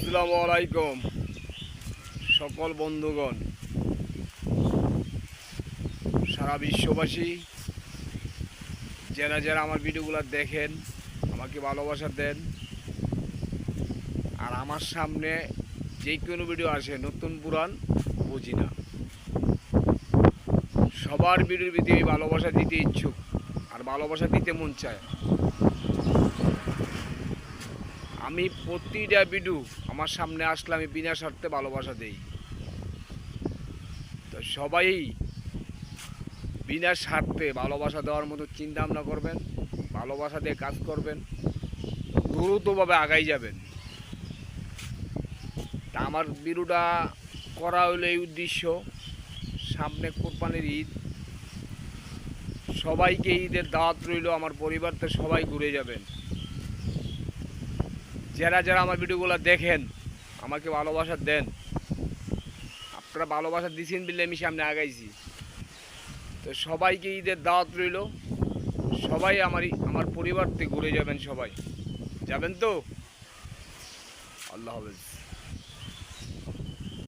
আসসালামু আলাইকুম সকল বন্ধুগণ, সারা বিশ্ববাসী যারা যারা আমার ভিডিওগুলো দেখেন, আমাকে ভালোবাসা দেন। আর আমার সামনে যে কোনো ভিডিও আসে, নতুন পুরান বুঝি না, সবার ভিডিওর ভিতরে ভালোবাসা দিতে ইচ্ছুক আর ভালোবাসা দিতে মন চায়। আমি প্রতিটা ভিডিও আমার সামনে আসলে আমি বিনা স্বার্থে ভালোবাসা দেই। তো সবাই বিনা স্বার্থে ভালোবাসা দেওয়ার মতো চিন্তা ভাবনা করবেন, ভালোবাসা দিয়ে কাজ করবেন, দ্রুতভাবে আগাই যাবেন। তা আমার ভিডিওটা করা হলো এই উদ্দেশ্য, সামনে কোরবানির ঈদ, সবাইকে ঈদের দাওয়াত রইল। আমার পরিবারতে সবাই ঘুরে যাবেন। যারা যারা আমার ভিডিওগুলো দেখেন, আমাকে ভালোবাসা দেন। আপনারা ভালোবাসা দিয়েছেন বলে আমি সামনে আগাইছি। তো সবাইকে ঈদের দাওয়াত রইল, সবাই আমার পরিবার থেকে ঘুরে যাবেন। সবাই যাবেন তো? আল্লাহ হাফেজ।